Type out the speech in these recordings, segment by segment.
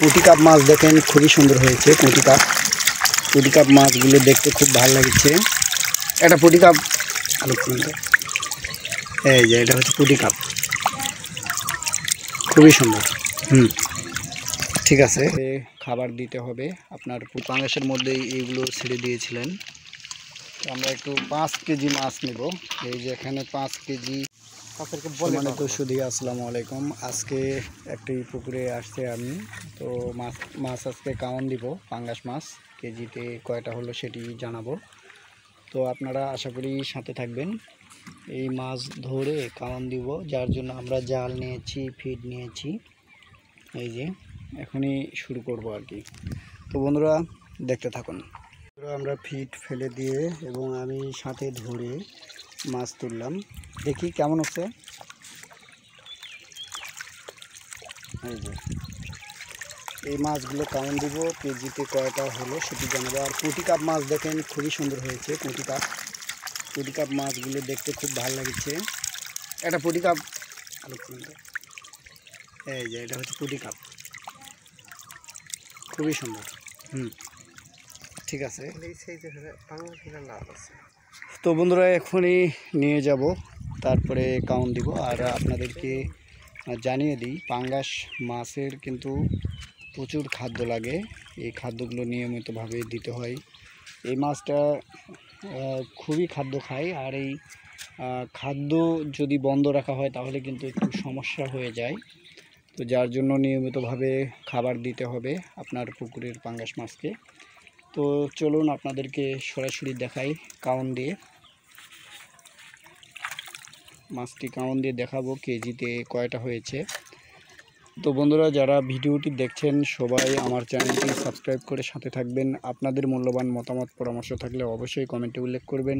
পুঁটি কাপ মাছ দেখেন খুবই সুন্দর হয়েছে। পুঁটি কাপ মাছগুলো দেখতে খুব ভালো লাগছে। এটা পুঁটি কাপ এই যে এটা হচ্ছে পুঁটি কাপ, খুবই সুন্দর। ঠিক আছে, খাবার দিতে হবে আপনার। পাঙ্গাসের মধ্যেই এইগুলো ছেড়ে দিয়েছিলেন। তো আমরা একটু 5 কেজি মাছ নেব। এই যে এখানে 5 কেজি। সম্মানিত সুধী, আসসালামু আলাইকুম। আজকে একটি পুকুরে আসছে আমি। তো মাছ আজকে কাউন দিব। পাঙ্গাস মাছ কেজিতে কয়টা হলো সেটি জানাবো। তো আপনারা আশা করি সাথে থাকবেন। এই মাছ ধরে কাউন দিব, যার জন্য আমরা জাল নিয়েছি, ফিড নিয়েছি। এই যে এখনই শুরু করব আর কি। তো বন্ধুরা দেখতে থাকুন। আমরা ফিড ফেলে দিয়ে এবং আমি সাথে ধরে মাছ তুললাম। দেখি কেমন হচ্ছে। এই যে এই মাছগুলো কাউন দিব, কেজিতে কয়টা হলো সেটি জানাবো। আর পুঁটি কাপ মাছ দেখেন খুবই সুন্দর হয়েছে। পুঁটি কাপ মাছগুলো দেখতে খুব ভালো লাগছে। এটা পুঁটি কাপ এই যে এটা হচ্ছে পুঁটি কাপ, খুবই সুন্দর। ঠিক আছে। তো বন্ধুরা এখনই নিয়ে যাব, তারপরে কাউন্ট দিব। আর আপনাদেরকে জানিয়ে দিই, পাঙ্গাস মাছের কিন্তু প্রচুর খাদ্য লাগে। এই খাদ্যগুলো নিয়মিতভাবে দিতে হয়। এই মাছটা খুবই খাদ্য খায়। আর এই খাদ্য যদি বন্ধ রাখা হয় তাহলে কিন্তু একটু সমস্যা হয়ে যায়। তো যার জন্য নিয়মিতভাবে খাবার দিতে হবে আপনার পুকুরের পাঙ্গাস মাছকে। তো চলুন আপনাদেরকে সরাসরি দেখাই কাউন্ট দিয়ে। মাছটি কাউন্ট দিয়ে দেখাবো কেজিতে কয়টা হয়েছে। তো বন্ধুরা যারা ভিডিওটি দেখছেন সবাই আমার চ্যানেলটি সাবস্ক্রাইব করে সাথে থাকবেন। আপনাদের মূল্যবান মতামত পরামর্শ থাকলে অবশ্যই কমেন্টে উল্লেখ করবেন।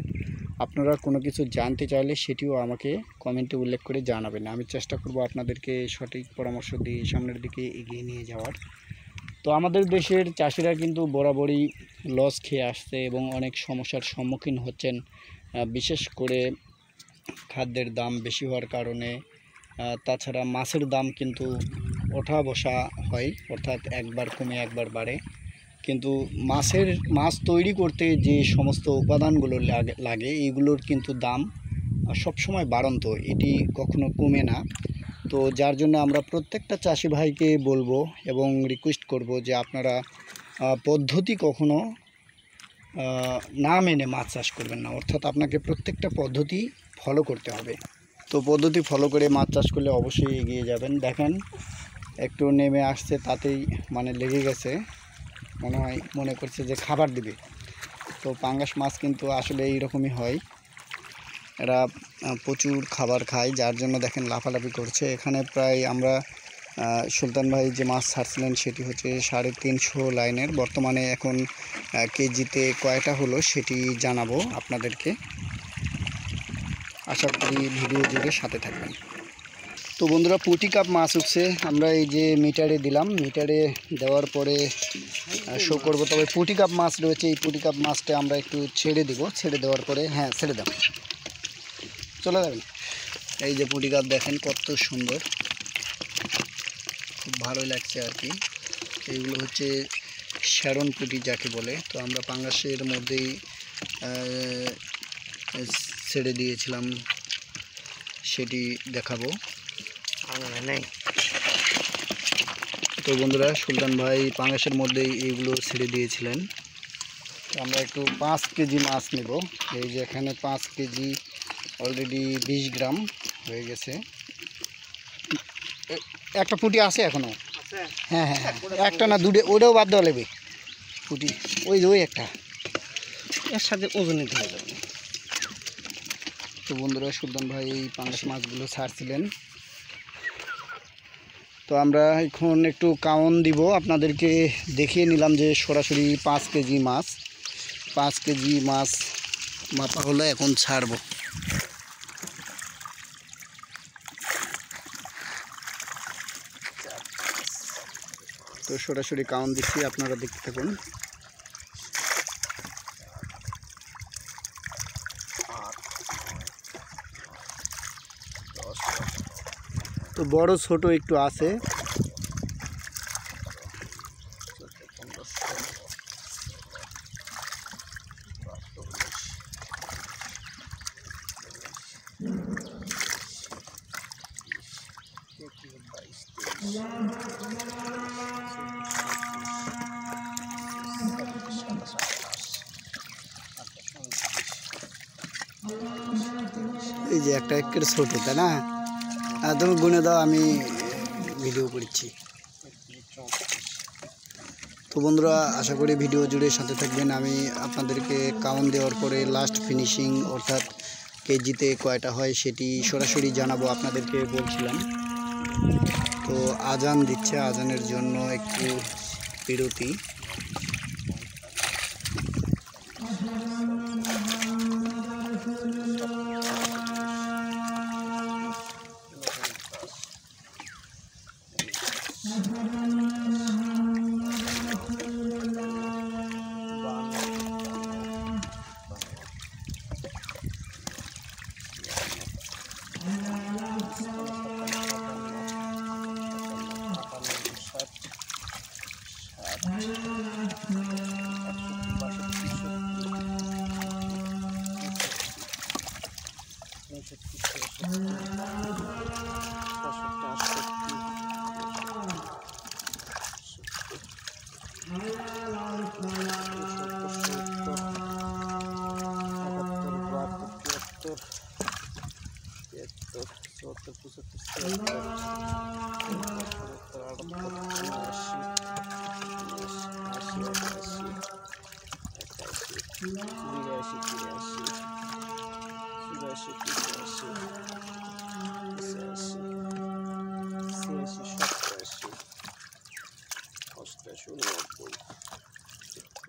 আপনারা কোনো কিছু জানতে চাইলে সেটিও আমাকে কমেন্টে উল্লেখ করে জানাবেন। আমি চেষ্টা করব আপনাদেরকে সঠিক পরামর্শ দিয়ে সামনের দিকে এগিয়ে নিয়ে যাওয়ার। তো আমাদের দেশের চাষিরা কিন্তু বরাবরই লস খেয়ে আসছে এবং অনেক সমস্যার সম্মুখীন হচ্ছেন। বিশেষ করে খাদ্যের দাম বেশি হওয়ার কারণে, তাছাড়া মাছের দাম কিন্তু ওঠা বসা হয়, অর্থাৎ একবার কমে একবার বাড়ে। কিন্তু মাছ তৈরি করতে যে সমস্ত উপাদানগুলো লাগে এইগুলোর কিন্তু দাম সবসময় বাড়ন্ত, এটি কখনো কমে না। তো যার জন্য আমরা প্রত্যেকটা চাষি ভাইকে বলবো এবং রিকোয়েস্ট করব যে আপনারা পদ্ধতি কখনো না মেনে মাছ চাষ করবেন না। অর্থাৎ আপনাকে প্রত্যেকটা পদ্ধতি ফলো করতে হবে। তো পদ্ধতি ফলো করে মাছ চাষ করলে অবশ্যই এগিয়ে যাবেন। দেখেন একটু নেমে আসছে, তাতেই মানে লেগে গেছে, মনে করছে যে খাবার দিবে। তো পাঙ্গাস মাছ কিন্তু আসলে এইরকমই হয়, এরা প্রচুর খাবার খায়, যার জন্য দেখেন লাফালাফি করছে। এখানে প্রায় আমরা সুলতান ভাই যে মাছ ছাড়ছিলেন সেটি হচ্ছে 350 লাইনের। বর্তমানে এখন কেজিতে কয়টা হলো সেটি জানাবো আপনাদেরকে। আশা করি ভিডিও জুড়ে সাথে থাকবেন। তো বন্ধুরা পুঁটি কাপ মাছ উঠছে, আমরা এই যে মিটারে দিলাম, মিটারে দেওয়ার পরে শো করবো। তবে পুঁটি কাপ মাছ রয়েছে, এই পুঁটি কাপ মাছটা আমরা একটু ছেড়ে দিব। ছেড়ে দেওয়ার পরে হ্যাঁ ছেড়ে দাও, চলে যাবেন। এই যে পুঁটি কাপ দেখেন কত সুন্দর, খুব ভালোই লাগছে আর কি। এইগুলো হচ্ছে শ্যারন পুঁটি যাকে বলে। তো আমরা পাঙ্গাসের মধ্যেই ছেড়ে দিয়েছিলাম, সেটি দেখাবো। তো বন্ধুরা সুলতান ভাই পাঙ্গাসের মধ্যেই এইগুলো ছেড়ে দিয়েছিলেন। তো আমরা একটু 5 কেজি মাছ নেব। এই যে এখানে 5 কেজি অলরেডি 20 গ্রাম হয়ে গেছে। একটা পুঁটি আছে এখনো? হ্যাঁ হ্যাঁ হ্যাঁ, একটা না দুটো, ওটাও বাদ দেওয়া লাগবে। পুঁটি ওই একটা এর সাথে ওজন নিতে হয়ে যাবে। তো বন্ধুরা সুলতান ভাই এই পাঙ্গাস মাছগুলো ছাড়ছিলেন। তো আমরা এখন একটু কাউন দিব, আপনাদেরকে দেখিয়ে নিলাম যে সরাসরি 5 কেজি মাছ মাপা হলো, এখন ছাড়বো। তো সরাসরি কাউন দিচ্ছি, আপনারা দেখতে থাকুন। তো বড় ছোট একটু আছে। এই যে একটা একের ছোট, তাই না? তুমি গুনে দাও, আমি ভিডিও করছি। তো বন্ধুরা, আশা করি ভিডিও জুড়ে সাথে থাকবেন। আমি আপনাদেরকে কাউন্ট দেওয়ার পরে লাস্ট ফিনিশিং অর্থাৎ কেজিতে কয়টা হয় সেটি সরাসরি জানাবো আপনাদেরকে বলছিলাম। তো আজান দিচ্ছে, আজানের জন্য একটু বিরতি।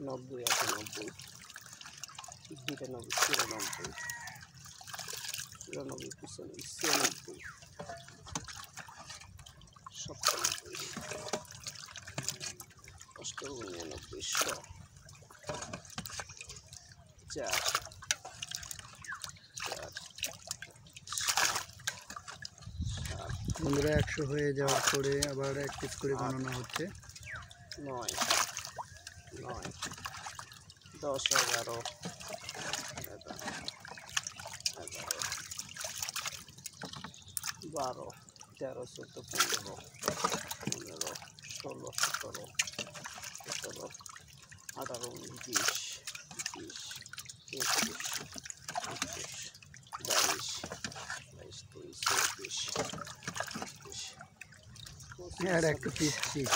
নব্বই, 98, 92, 93, 94, 95, 96, 97, 98, 100, 4, বন্ধুরা 100 হয়ে যাওয়ার পরে আবার এক পিস করে গণনা হচ্ছে। 9, 10, 11, 12, 13, 14, 15, 16, 17, 18, 19, 20, 21, 22, 23, 24, আর একটু পিস পিস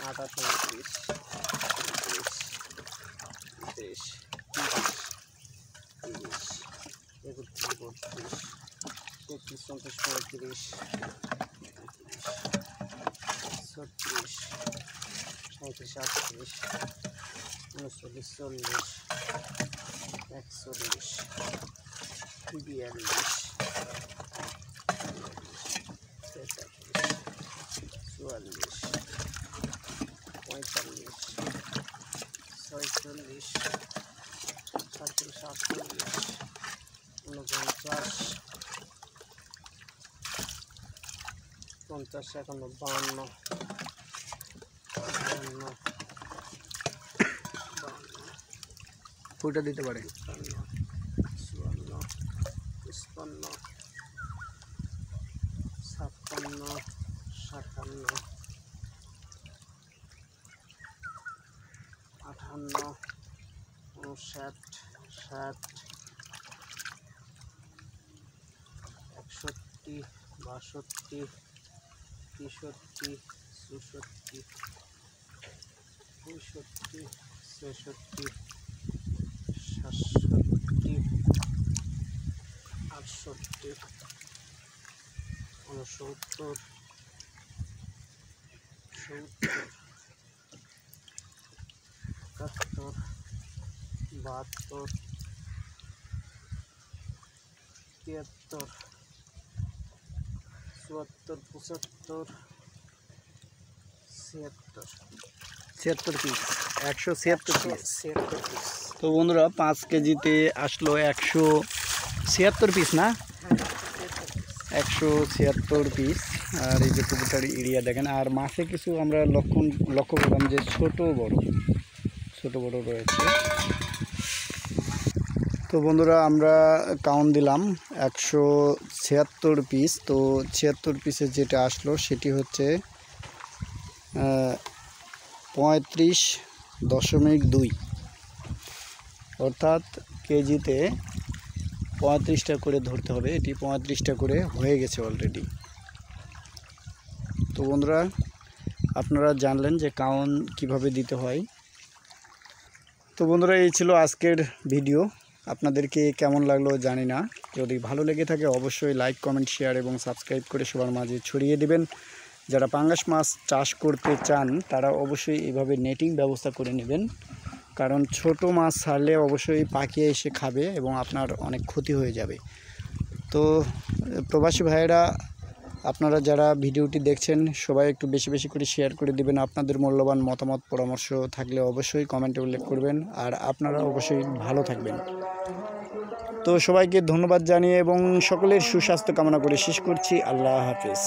28, 29, 30, 31, 32, 33, 34, 35, 36, 37, 38, 39, 40, 41, 42, 44, 45, 46, 47, 49, 50, 51, 52, ফুটা দিতে পারে। 54, 55, 56, 57, 58, 59, 60, 61, 62, 63, 64, 65, 66, 67, 68, 69, 70, 71, 72, 73, 74, 75, 76 পিস, 176 পিস। 76 পিস। তো বন্ধুরা 5 কেজিতে আসলো 176 পিস, না 176 পিস। আর এই যে কবুতর এরিয়া দেখেন। আর মাছে কিছু আমরা লক্ষ্য করলাম যে ছোট বড় রয়েছে। তো বন্ধুরা আমরা কাউন্ট দিলাম 176 পিস। তো 76 পিসে যেটা আসলো সেটি হচ্ছে 35.2, অর্থাৎ কেজিতে 35টা করে ধরতে হবে। এটি 35টা করে হয়ে গেছে অলরেডি। তো বন্ধুরা, আপনারা জানলেন যে কাউন কিভাবে দিতে হয়। তো বন্ধুরা, এই ছিল আজকের ভিডিও। আপনাদেরকে কেমন লাগলো জানি না। যদি ভালো লেগে থাকে অবশ্যই লাইক, কমেন্ট, শেয়ার এবং সাবস্ক্রাইব করে সবার মাঝে ছড়িয়ে দিবেন। যারা পাঙ্গাস মাছ চাষ করতে চান তারা অবশ্যই এইভাবে নেটিং ব্যবস্থা করে নেবেন, কারণ ছোট মাছ ছাড়লে অবশ্যই পাখি এসে খাবে এবং আপনার অনেক ক্ষতি হয়ে যাবে। তো প্রবাসী ভাইয়েরা, আপনারা যারা ভিডিওটি দেখছেন সবাই একটু বেশি বেশি করে শেয়ার করে দিবেন। আপনাদের মূল্যবান মতামত পরামর্শ থাকলে অবশ্যই কমেন্টে উল্লেখ করবেন। আর আপনারা অবশ্যই ভালো থাকবেন। তো সবাইকে ধন্যবাদ জানিয়ে এবং সকলের সুস্বাস্থ্য কামনা করে শেষ করছি। আল্লাহ হাফেজ।